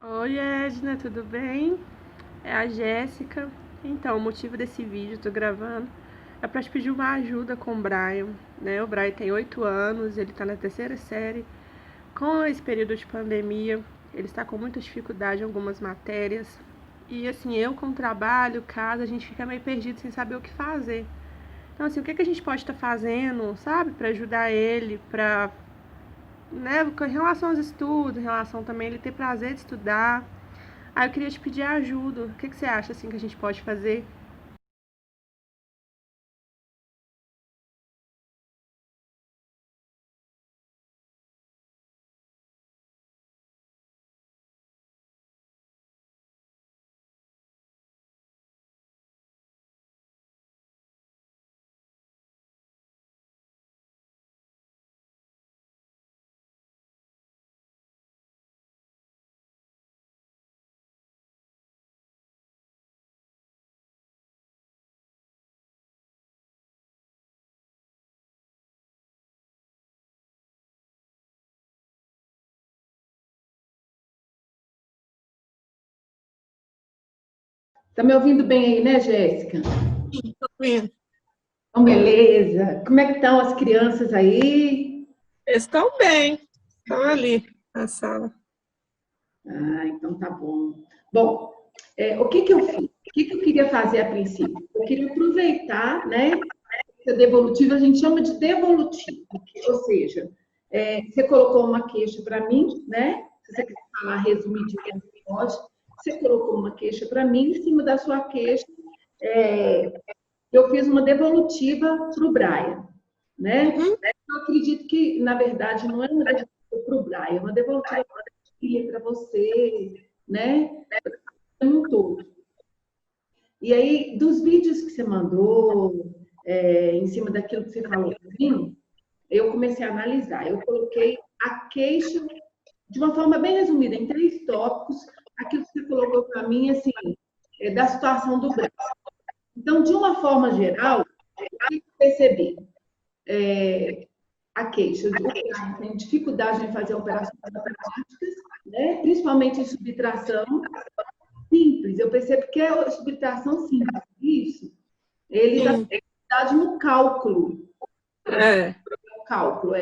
Oi, Edna, tudo bem? É a Jéssica. Então, o motivo desse vídeo, tô gravando, é para te pedir uma ajuda com o Brian, né? O Brian tem 8 anos, ele tá na terceira série. Com esse período de pandemia, ele está com muita dificuldade em algumas matérias. E assim, eu com trabalho, casa, a gente fica meio perdido sem saber o que fazer. Então, assim, o que a gente pode estar fazendo, sabe, para ajudar ele, para, né, com relação aos estudos, em relação também ele ter prazer de estudar. Ah, eu queria te pedir ajuda. O que você acha assim que a gente pode fazer? Tá me ouvindo bem aí, né, Jéssica? Bem, Então, beleza. Como é que estão as crianças aí? estão bem, estão ali na sala. Ah, então tá bom. Bom, o que que eu fiz? O que que eu queria fazer a princípio? Eu queria aproveitar, né? Essa devolutiva a gente chama de devolutivo, ou seja, você colocou uma queixa para mim, né? Se você quiser falar resumidamente, pode. Você colocou uma queixa para mim, em cima da sua queixa, é, eu fiz uma devolutiva para o Brian, né? Uhum. Eu acredito que, na verdade, não é uma devolutiva para o Brian, é uma devolutiva para você, né? Um todo. E aí, dos vídeos que você mandou, em cima daquilo que você falou para mim, eu comecei a analisar. Eu coloquei a queixa de uma forma bem resumida, em três tópicos, aquilo que você colocou para mim, assim, da situação do Brian. Então, de uma forma geral, o que eu percebi? A queixa. O Brian tem dificuldade em fazer operações matemáticas, né? Principalmente em subtração simples. Eu percebo que é subtração simples. Isso. Ele está com Sim, dificuldade no cálculo. é. O cálculo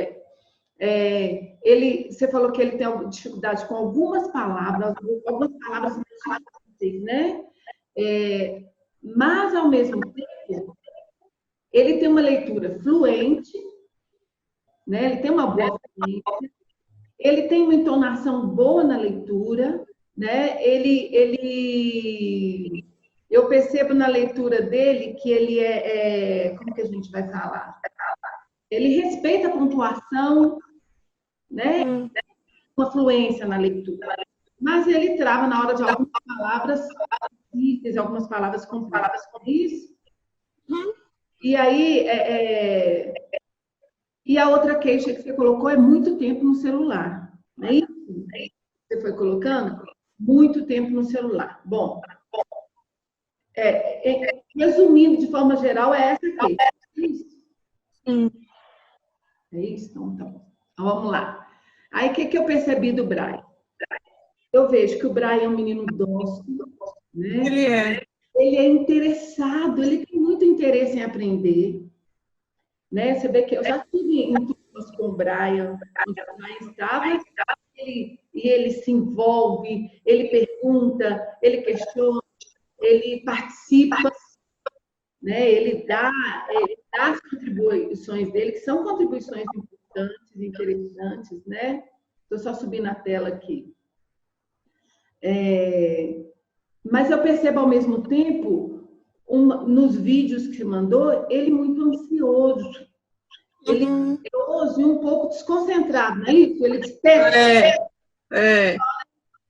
você falou que ele tem dificuldade com algumas palavras mais difíceis, né? É, mas, ao mesmo tempo, ele tem uma leitura fluente, né? Ele tem uma boa fluência. Ele tem uma entonação boa na leitura, né? Eu percebo na leitura dele que ele como que a gente vai falar? Ele respeita a pontuação, né? Hum, Uma fluência na leitura. Mas ele trava na hora de algumas palavras difíceis, algumas palavras complexas. Isso. hum, E aí, e a outra queixa que você colocou é muito tempo no celular. Não é isso? Você foi colocando? Muito tempo no celular. Bom, resumindo de forma geral, é essa queixa. É isso? sim. É isso? Então, tá bom. Então, vamos lá. Aí, o que, que eu percebi do Brian? Eu vejo que o Brian é um menino dócil, né? Ele é. Ele é interessado, ele tem muito interesse em aprender, né? Você vê que eu já estive em turmas com o Brian, onde o Brian estava, e ele se envolve, ele pergunta, ele questiona, ele participa, né? Ele dá as contribuições dele, que são contribuições importantes, interessantes, né? Estou só subindo a tela aqui. Mas eu percebo ao mesmo tempo, nos vídeos que você mandou, ele muito ansioso. Ele Uhum. é ansioso e um pouco desconcentrado, não é isso? Ele dispersa, É, é.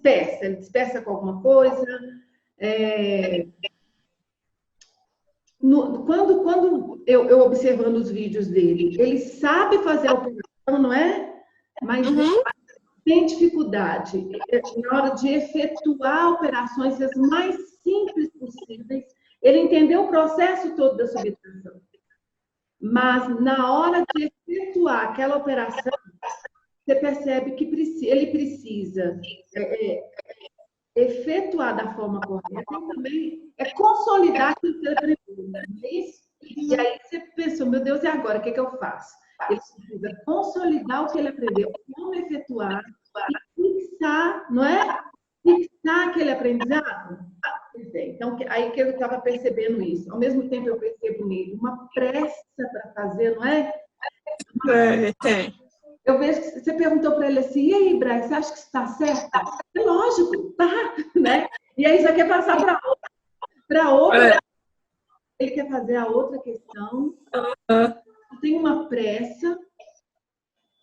ele dispersa com alguma coisa. É, quando eu observando os vídeos dele, ele sabe fazer a operação, não é? Mas Uhum. tem dificuldade na hora de efetuar operações as mais simples possíveis. Ele entendeu o processo todo da subtração, mas na hora de efetuar aquela operação, você percebe que ele precisa efetuar da forma correta e também é consolidar aquilo que ele aprendeu. Não é isso? E aí você pensou, meu Deus, e agora? O que eu faço? Ele precisa consolidar o que ele aprendeu, como efetuar e fixar, não é? Fixar aquele aprendizado. Então, aí que eu estava percebendo isso. Ao mesmo tempo, eu percebo nele uma pressa para fazer, não é? Tem. Eu vejo que você perguntou para ele assim, e aí, Braz, você acha que está certo? É lógico, tá, né? E aí já quer passar para outra, ele quer fazer a outra questão, tem uma pressa,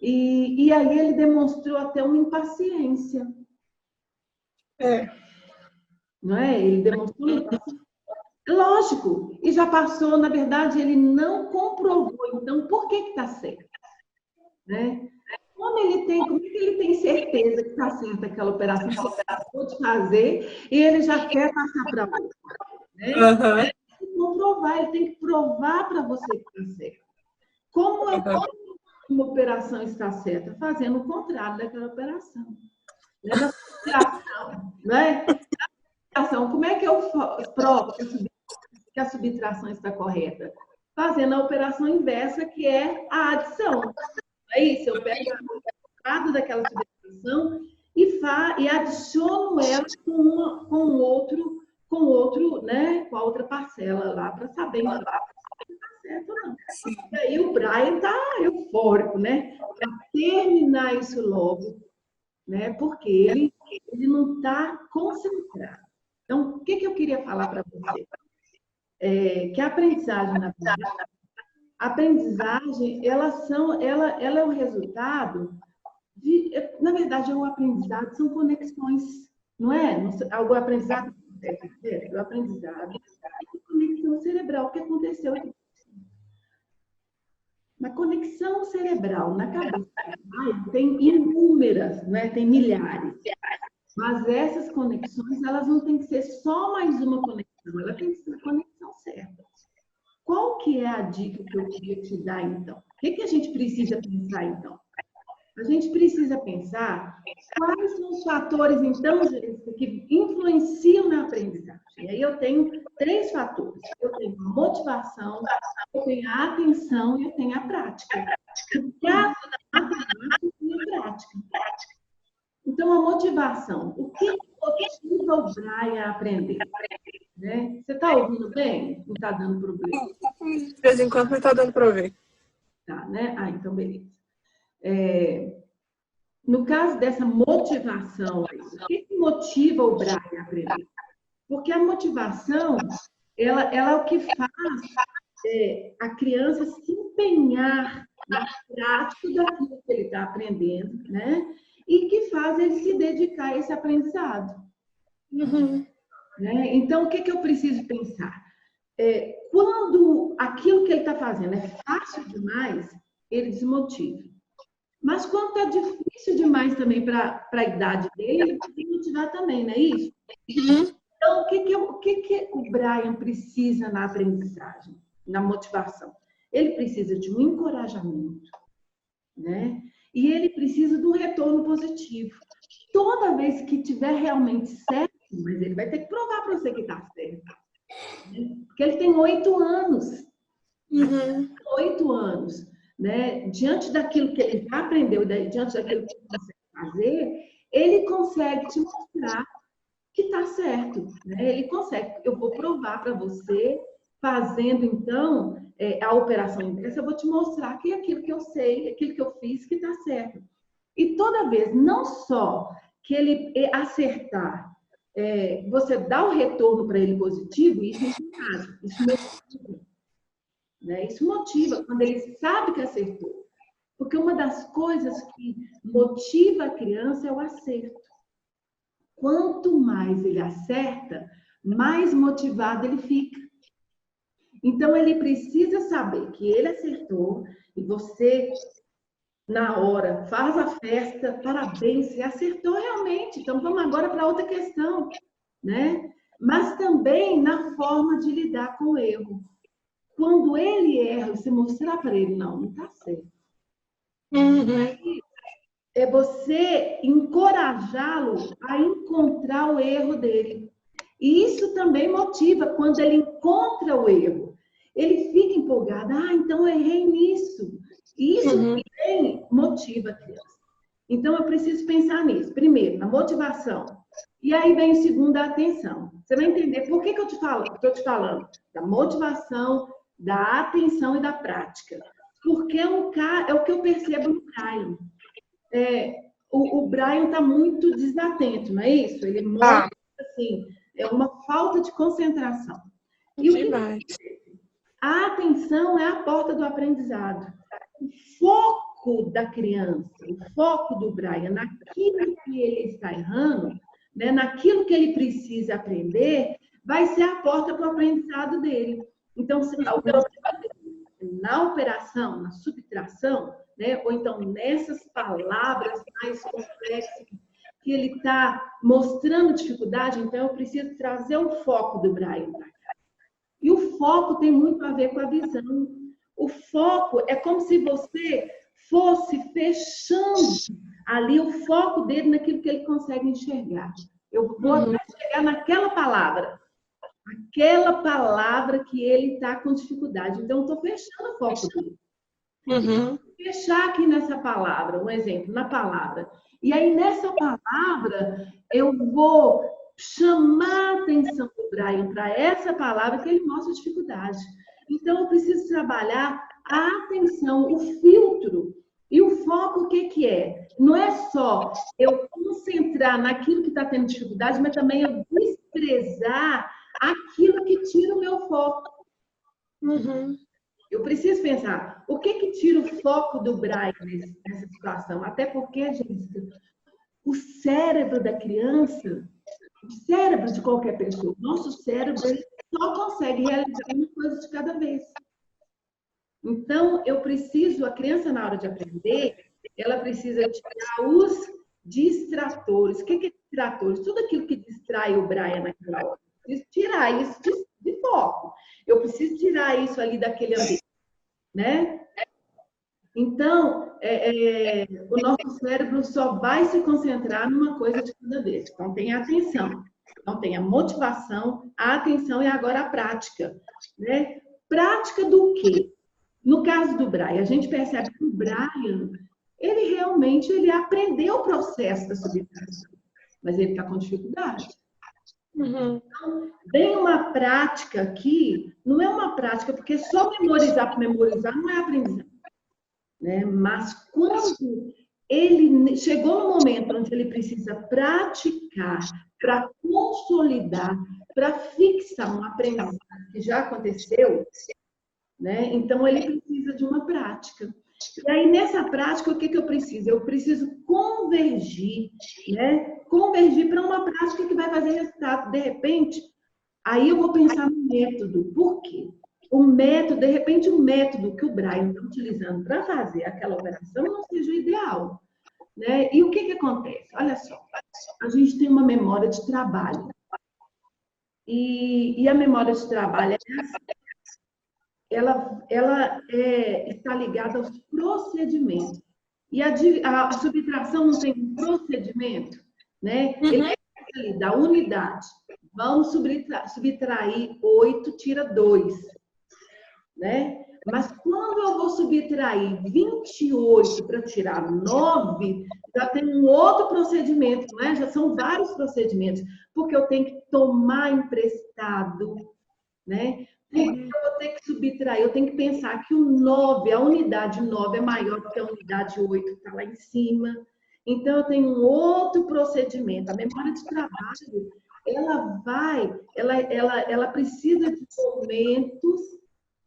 e aí ele demonstrou até uma impaciência. Não é? Ele demonstrou uma impaciência. Lógico, e já passou, na verdade, ele não comprovou, então por que está certo? Né? Como é que ele tem certeza que está certa aquela operação que ele acabou de fazer e ele já quer passar para outra? Né? Ele tem que comprovar, ele tem que provar para você que está certo. Como uma operação está certa? Fazendo o contrário daquela operação. Né? Na subtração, né? Como é que eu provo que a subtração está correta? Fazendo a operação inversa, que é a adição. É isso, eu pego o resultado daquela subtração e adiciono ela com outro, né, com a outra parcela lá, para saber se está certo ou não. E aí o Brian está eufórico, né? Para terminar isso logo, né? Porque ele não está concentrado. Então, o que eu queria falar para você? Que a aprendizagem, a aprendizagem, ela é o resultado na verdade, o aprendizado são conexões, não é? O aprendizado o aprendizado é conexão cerebral. O que aconteceu aqui? Na conexão cerebral, na cabeça, tem inúmeras, né? Tem milhares. Mas essas conexões, elas não têm que ser só mais uma conexão, ela tem que ser a conexão certa. Qual que é a dica que eu queria te dar, então? O que a gente precisa pensar, então? A gente precisa pensar quais são os fatores, então, que influenciam na aprendizagem. E aí eu tenho 3 fatores. Eu tenho a motivação, eu tenho a atenção e eu tenho a prática. No caso da matemática, e a prática. Então, a motivação. O que motiva o Brian a aprender? Né? Você está ouvindo bem? Não está dando problema? De vez em quando não está dando para ouvir. Tá, né? Então, beleza. No caso dessa motivação, o que motiva o Brian a aprender? Porque a motivação, ela é o que faz a criança se empenhar na prática daquilo que ele está aprendendo, né? E que faz ele se dedicar a esse aprendizado. Né? Então, o que eu preciso pensar? Quando aquilo que ele está fazendo é fácil demais, ele desmotiva. Mas quando está difícil demais também para a idade dele, ele vai motivar também, não é isso? Então, o que o Brian precisa na aprendizagem, na motivação? Ele precisa de um encorajamento, né? E ele precisa de um retorno positivo. Toda vez que tiver realmente certo, mas ele vai ter que provar para você que está certo. Né? Porque ele tem 8 anos. 8 anos. Né? Diante daquilo que ele já aprendeu, diante daquilo que ele consegue fazer, ele consegue te mostrar que está certo. Né? Ele consegue. Eu vou provar para você, fazendo, então, a operação inversa, eu vou te mostrar que aquilo que eu sei, aquilo que eu fiz, que está certo. E toda vez, não só que ele acertar, você dá o retorno para ele positivo, isso encoraja, isso motiva. Né? Isso motiva quando ele sabe que acertou. Porque uma das coisas que motiva a criança é o acerto. Quanto mais ele acerta, mais motivado ele fica. Então, ele precisa saber que ele acertou e você, na hora, faz a festa, parabéns, você acertou realmente. Então, vamos agora para outra questão, né? Mas também na forma de lidar com o erro. Quando ele erra, você mostrar para ele, não está certo. é você encorajá-lo a encontrar o erro dele. E isso também motiva quando ele encontra o erro. Ele fica empolgado. Ah, então eu errei nisso. E isso também motiva a criança. Então, eu preciso pensar nisso. Primeiro, na motivação. E aí vem o segundo, a atenção. Você vai entender por que eu estou te falando da motivação, da atenção e da prática. Porque é o que eu percebo no Brian. O Brian está muito desatento, não é isso? Ele mostra, assim, uma falta de concentração. E o que a atenção é a porta do aprendizado. O foco da criança, o foco do Brian naquilo que ele está errando, né, naquilo que ele precisa aprender, vai ser a porta para o aprendizado dele. Então, na operação, na subtração, né, ou então nessas palavras mais complexas que ele está mostrando dificuldade, então eu preciso trazer o foco do Brian para cá. E o foco tem muito a ver com a visão. O foco é como se você fosse fechando ali o foco dele naquilo que ele consegue enxergar. Eu vou chegar naquela palavra. Aquela palavra que ele está com dificuldade. Então, eu estou fechando o foco dele. Vou fechar aqui nessa palavra, um exemplo, na palavra. E aí, nessa palavra, eu vou chamar a atenção do Brian para essa palavra que ele mostra dificuldade. Então, eu preciso trabalhar a atenção, o filtro. E o foco, o que é? Não é só eu concentrar naquilo que está tendo dificuldade, mas também eu desprezar aquilo que tira o meu foco. Eu preciso pensar, o que tira o foco do Brian nessa situação? Até porque, gente, o cérebro da criança, o cérebro de qualquer pessoa, o nosso cérebro, ele só consegue realizar uma coisa de cada vez. Então, a criança na hora de aprender, ela precisa tirar os distratores. O que é distratores? Tudo aquilo que distrai o Brian naquela hora. Eu preciso tirar isso de foco. Eu preciso tirar isso ali daquele ambiente, né? Então, o nosso cérebro só vai se concentrar numa coisa de cada vez. Então, tem a atenção. Então, tem a motivação, a atenção e agora a prática, né? Prática do quê? No caso do Brian, a gente percebe que o Brian, ele realmente aprendeu o processo da subtração, mas ele está com dificuldade. Então, vem uma prática aqui, não é uma prática, porque só memorizar por memorizar não é aprendizado. Né? Mas quando ele chegou no momento onde ele precisa praticar, para consolidar, para fixar um aprendizado que já aconteceu, né? Então, ele precisa de uma prática. E aí, nessa prática, o que eu preciso? Eu preciso convergir, né? Convergir para uma prática que vai fazer resultado. De repente, aí eu vou pensar no método. Por quê? O método, de repente, o método que o Brian está utilizando para fazer aquela operação não seja o ideal. Né? E o que acontece? Olha só, a gente tem uma memória de trabalho. E a memória de trabalho ela está ligada aos procedimentos. E a subtração não tem um procedimento, né? Ele é da unidade. Vamos subtrair 8, tira 2. Né? Mas quando eu vou subtrair 28 para tirar 9, já tem um outro procedimento, não é? Já são vários procedimentos, porque eu tenho que tomar emprestado, né? Porque eu vou ter que subtrair, eu tenho que pensar que o 9, a unidade 9 é maior do que a unidade 8 que está lá em cima. Então, eu tenho um outro procedimento. A memória de trabalho, ela precisa de momentos,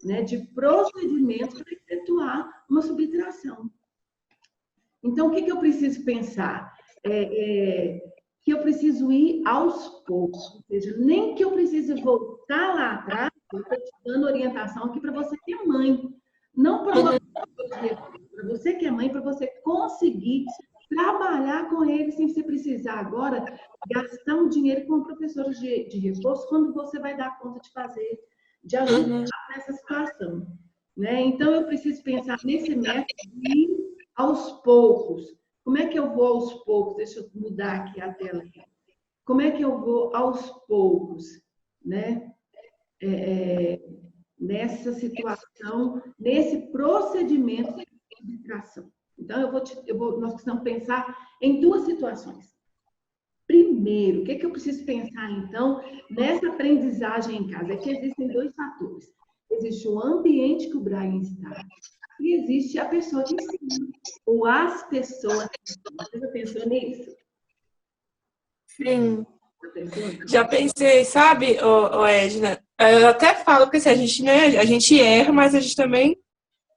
né, de procedimentos para efetuar uma subtração. Então, o que eu preciso pensar? Que eu preciso ir aos poucos. Ou seja, nem que eu precise voltar lá atrás, eu estou te dando orientação aqui para você que é mãe. Não para você que é mãe, para você conseguir trabalhar com ele sem você precisar agora gastar um dinheiro com professores de reforço quando você vai dar conta de fazer, de ajudar nessa situação. Né? Então, eu preciso pensar nesse método de ir aos poucos. Como é que eu vou aos poucos? Deixa eu mudar aqui a tela. Como é que eu vou aos poucos, né? Nessa situação, nesse procedimento de educação. Então, nós precisamos pensar em duas situações. Primeiro, o que eu preciso pensar, então, nessa aprendizagem em casa? É que existem dois fatores. Existe o ambiente que o Brian está e existe a pessoa que ensina, ou as pessoas que ensinam. Você já pensou nisso? Sim. Já pensou? Já pensei, sabe, Edna? Eu até falo que assim, a gente, né, a gente erra, mas a gente também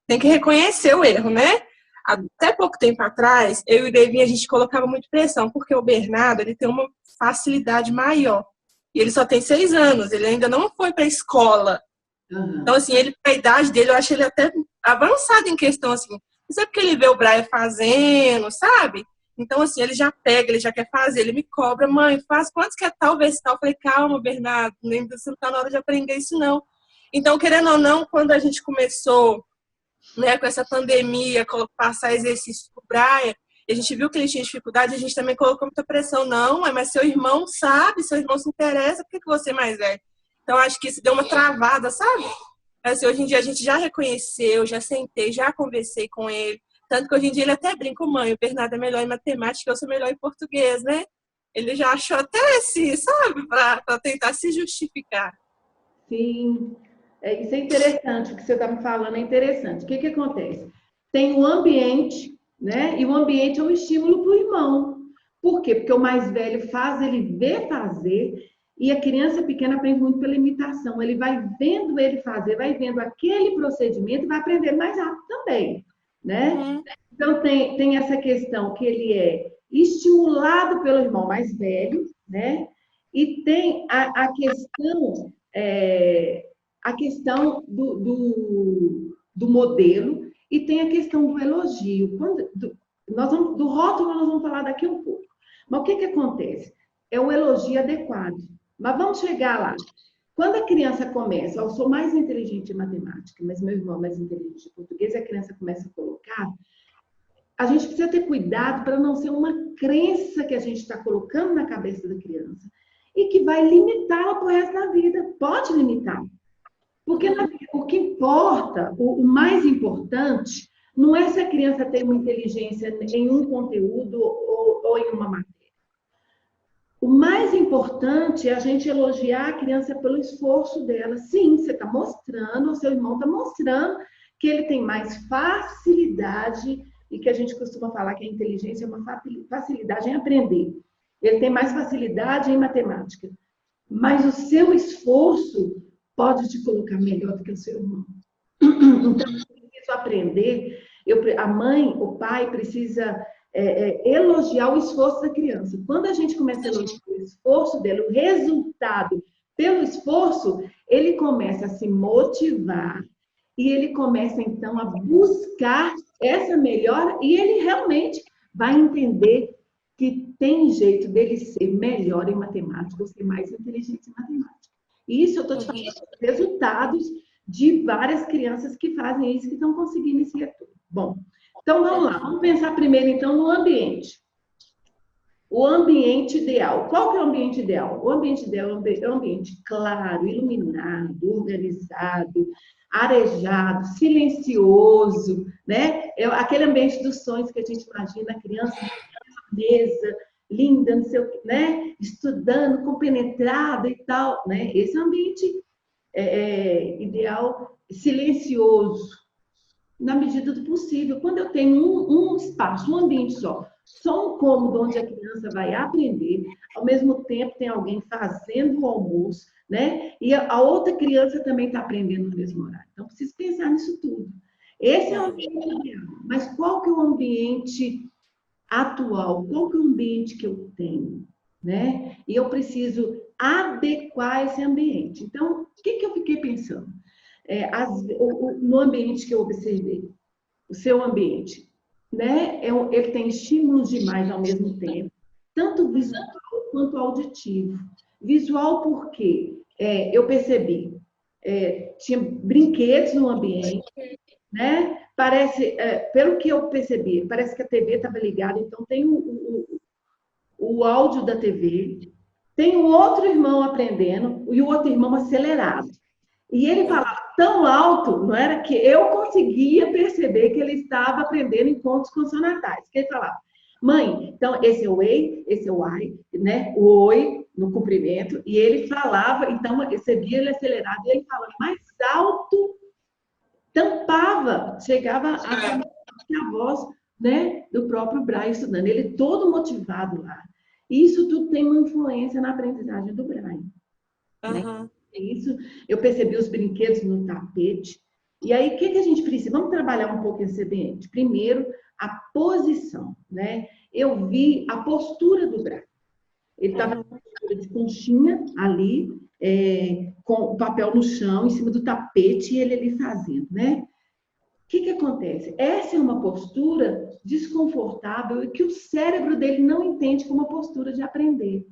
tem que reconhecer o erro, né? Até pouco tempo atrás, eu e o Devinho, a gente colocava muito pressão, porque o Bernardo, ele tem uma facilidade maior. E ele só tem 6 anos, ele ainda não foi para a escola. Então, assim, ele, a idade dele, eu acho ele até avançado em questão, assim. Não sei porque ele vê o Brian fazendo, sabe? Então, assim, ele já pega, ele já quer fazer, ele me cobra, mãe, faz quantos que é tal, vez tal. Eu falei, calma, Bernardo, nem você não tá na hora de aprender isso, não. Então, querendo ou não, quando a gente começou, né, com essa pandemia, passar exercício pro Brian, e a gente viu que ele tinha dificuldade, a gente também colocou muita pressão. Não, mas seu irmão sabe, seu irmão se interessa, por que você é mais velho? Então, acho que isso deu uma travada, sabe? Assim, hoje em dia a gente já reconheceu, já sentei, já conversei com ele. Tanto que hoje em dia ele até brinca, mãe, o Bernardo é melhor em matemática, eu sou melhor em português, né? Ele já achou até esse, sabe, para tentar se justificar. Sim, isso é interessante, o que você está me falando é interessante. O que acontece? Tem o ambiente, né? E o ambiente é um estímulo para o irmão. Por quê? Porque o mais velho faz, ele vê fazer, e a criança pequena aprende muito pela imitação. Ele vai vendo ele fazer, vai vendo aquele procedimento e vai aprender mais rápido também, né? Então, tem essa questão que ele é estimulado pelo irmão mais velho, né? E tem a questão do modelo e tem a questão do elogio. Do rótulo nós vamos falar daqui um pouco. Mas o que acontece? É o elogio adequado. Mas vamos chegar lá. Quando a criança começa, eu sou mais inteligente em matemática, mas meu irmão é mais inteligente em português, e a criança começa a colocar, a gente precisa ter cuidado para não ser uma crença que a gente está colocando na cabeça da criança e que vai limitá-la para o resto da vida. Pode limitar. Porque o que importa, o mais importante, não é se a criança tem uma inteligência em um conteúdo ou em uma matéria. O mais importante é a gente elogiar a criança pelo esforço dela. Sim, você está mostrando, o seu irmão está mostrando que ele tem mais facilidade, e que a gente costuma falar que a inteligência é uma facilidade em aprender. Ele tem mais facilidade em matemática. Mas o seu esforço pode te colocar melhor do que o seu irmão. Então, eu preciso aprender. A mãe, o pai precisa elogiar o esforço da criança. Quando a gente começa a elogiar o esforço dele, o resultado pelo esforço, ele começa a se motivar e ele começa, então, a buscar essa melhora e ele realmente vai entender que tem jeito dele ser melhor em matemática, ou ser mais inteligente em matemática. E isso eu estou te falando resultados de várias crianças que fazem isso, que estão conseguindo esse retorno. Bom, então vamos lá, vamos pensar primeiro então no ambiente. O ambiente ideal. Qual que é o ambiente ideal? O ambiente ideal é um ambiente claro, iluminado, organizado, arejado, silencioso, né? É aquele ambiente dos sonhos que a gente imagina a criança na mesa, linda, não sei o que, né? Estudando, compenetrada e tal, né? Esse é o ambiente ideal, silencioso, na medida do possível. Quando eu tenho um espaço, um ambiente só um cômodo onde a criança vai aprender, ao mesmo tempo tem alguém fazendo o almoço, né? E a outra criança também está aprendendo no mesmo horário. Então, preciso pensar nisso tudo. Esse é o ambiente ideal. Mas qual que é o ambiente atual? Qual que é o ambiente que eu tenho? Né? E eu preciso adequar esse ambiente. Então, o que eu fiquei pensando? No ambiente que eu observei, o seu ambiente, né? Ele tem estímulos demais ao mesmo tempo, tanto visual quanto auditivo. Visual porque eu percebi, tinha brinquedos no ambiente, né? parece, pelo que eu percebi, parece que a TV estava ligada, então tem o áudio da TV, tem o outro irmão aprendendo e o outro irmão acelerado. E ele falava tão alto, não era que eu conseguia perceber que ele estava aprendendo em contos consonantais. Que ele falava, mãe, então esse é o ei, esse é o ai, né? O oi no comprimento. E ele falava, então você via ele acelerado, e ele falava mais alto, tampava, chegava a voz, né, do próprio Braille estudando. Ele todo motivado lá. Isso tudo tem uma influência na aprendizagem do Braille. Né? Isso, eu percebi os brinquedos no tapete. E aí, o que a gente precisa? Vamos trabalhar um pouco esse ambiente. Primeiro, a posição, né? Eu vi a postura do Braille. Ele estava com postura de conchinha ali, com o papel no chão, em cima do tapete, e ele ali fazendo, né? O que acontece? Essa é uma postura desconfortável e que o cérebro dele não entende como uma postura de aprender.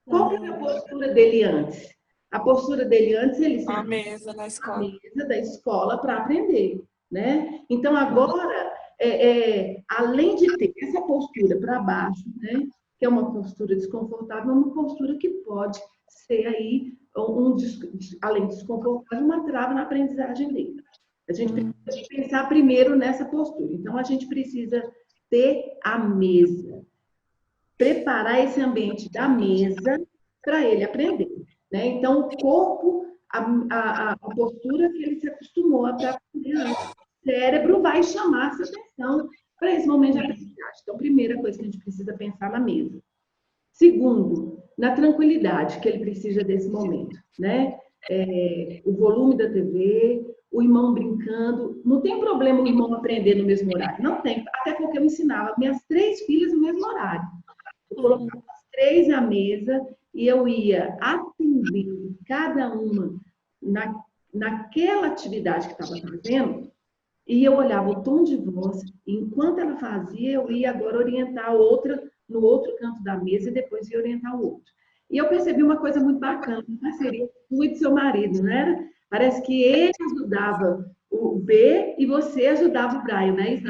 Qual que era a postura dele antes? A postura dele antes, ele A mesa da escola. A mesa da escola para aprender, né? Então, agora, além de ter essa postura para baixo, né? Que é uma postura desconfortável, é uma postura que pode ser aí, além de desconfortável, uma trava na aprendizagem dele. A gente precisa pensar primeiro nessa postura. Então, a gente precisa ter a mesa. Preparar esse ambiente da mesa para ele aprender. Né? Então, o corpo, a postura que ele se acostumou a aprender antes. O cérebro vai chamar essa atenção para esse momento de aprendizagem. Então, primeira coisa que a gente precisa pensar na mesa. Segundo, na tranquilidade que ele precisa desse momento. Né? O volume da TV, o irmão brincando. Não tem problema o irmão aprender no mesmo horário. Não tem, até porque eu ensinava minhas 3 filhas no mesmo horário. Eu colocava as 3 à mesa e eu ia atendendo cada uma naquela atividade que estava fazendo, e eu olhava o tom de voz, e enquanto ela fazia, eu ia agora orientar a outra no outro canto da mesa e depois ia orientar o outro. E eu percebi uma coisa muito bacana, uma parceria sua e do seu marido, não era? Parece que ele ajudava o B e você ajudava o Brian, né?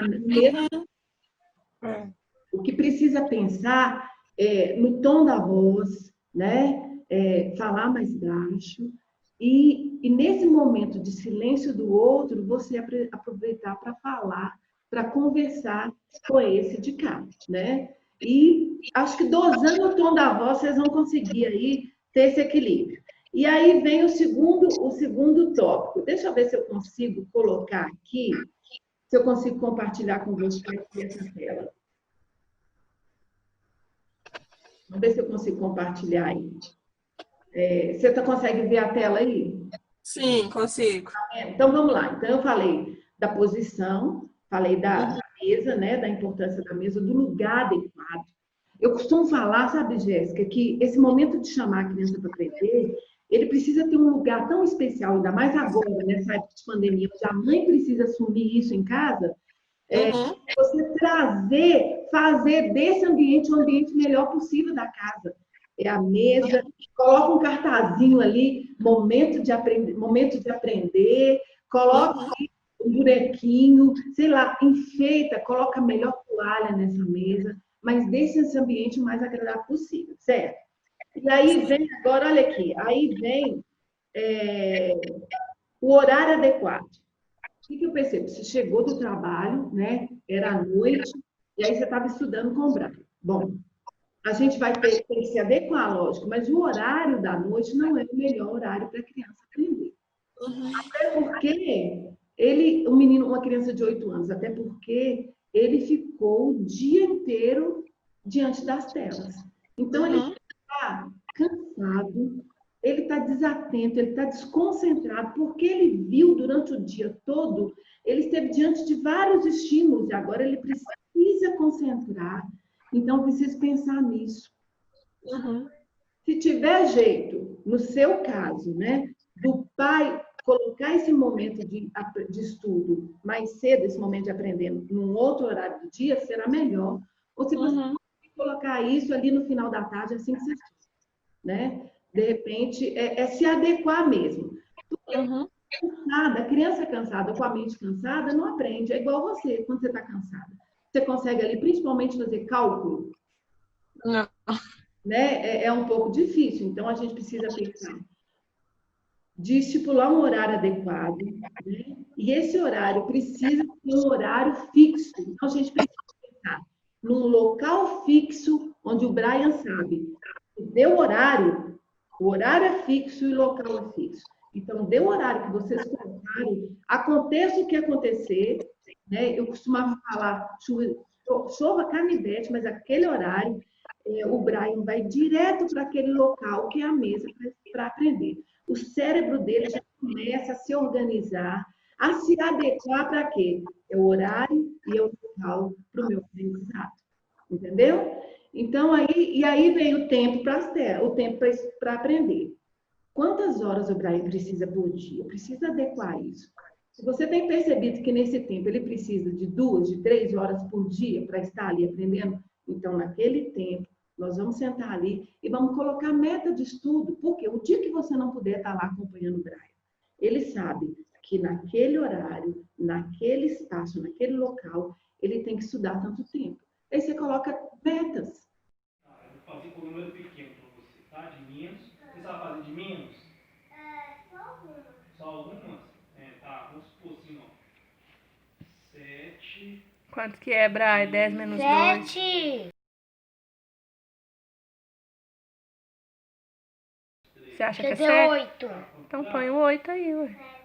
O que precisa pensar no tom da voz, né? Falar mais baixo e nesse momento de silêncio do outro, você aproveitar para falar, para conversar com esse de cá, né? E acho que dosando o tom da voz, vocês vão conseguir aí ter esse equilíbrio. E aí vem o segundo tópico. Deixa eu ver se eu consigo colocar aqui, se eu consigo compartilhar com vocês aqui essa tela. Vamos ver se eu consigo compartilhar aí. Você consegue ver a tela aí? Sim, consigo. Então, vamos lá. Então, eu falei da posição, falei da mesa, né? Da importância da mesa, do lugar adequado. Eu costumo falar, sabe, Jéssica, que esse momento de chamar a criança para aprender, ele precisa ter um lugar tão especial, ainda mais agora, nessa época de pandemia, onde a mãe precisa assumir isso em casa, você fazer desse ambiente o ambiente melhor possível da casa. É a mesa, coloca um cartazinho ali, momento de aprender, coloca um bonequinho, sei lá, enfeita, coloca a melhor toalha nessa mesa, mas deixa esse ambiente o mais agradável possível, certo? E aí vem, agora olha aqui, aí vem o horário adequado. O que eu percebo? Você chegou do trabalho, né? Era à noite, e aí você estava estudando com o Brian. Bom, a gente vai ter que se adequar, lógico, mas o horário da noite não é o melhor horário para a criança aprender. Até porque uma criança de 8 anos, até porque ele ficou o dia inteiro diante das telas. Então, ele está cansado, ele está desatento, ele está desconcentrado, porque ele viu durante o dia todo, ele esteve diante de vários estímulos, e agora ele precisa concentrar. Então, precisa pensar nisso. Se tiver jeito, no seu caso, né, do pai colocar esse momento de estudo mais cedo, esse momento de aprender, num outro horário do dia, será melhor. Ou se você colocar isso ali no final da tarde, assim que você estuda, né? De repente, se adequar mesmo. cansada, a criança cansada, com a mente cansada, não aprende. É igual você, quando você está cansada. Você consegue ali, principalmente, fazer cálculo, Não. né? É um pouco difícil. Então, a gente precisa pensar de estipular um horário adequado, né? E esse horário precisa ser um horário fixo. Então, a gente precisa pensar num local fixo, onde o Brian sabe, deu horário, o horário é fixo e o local é fixo. Então, deu horário que vocês colocaram, aconteça o que acontecer, né? Eu costumava falar, chova, canivete, mas aquele horário, o Brian vai direto para aquele local que é a mesa para aprender. O cérebro dele já começa a se organizar, a se adequar para quê? É o horário e é o local para o meu aprendizado. Entendeu? Então, aí vem o tempo para aprender. Quantas horas o Brian precisa por dia? Precisa adequar isso. Se você tem percebido que nesse tempo ele precisa de 2, de 3 horas por dia para estar ali aprendendo, então naquele tempo nós vamos sentar ali e vamos colocar meta de estudo, porque o dia que você não puder estar lá acompanhando o Brian, ele sabe que naquele horário, naquele espaço, naquele local, ele tem que estudar tanto tempo. Aí você coloca metas. Eu vou fazer com o número pequeno para você, tá? De menos. Você sabe fazer de menos? Só algumas. Só algumas? Tá, vamos supor assim, ó. 7. Quanto que é, Brai? 10 menos 2? 7. Você acha que é 7? 78. Então põe o 8 aí, ué.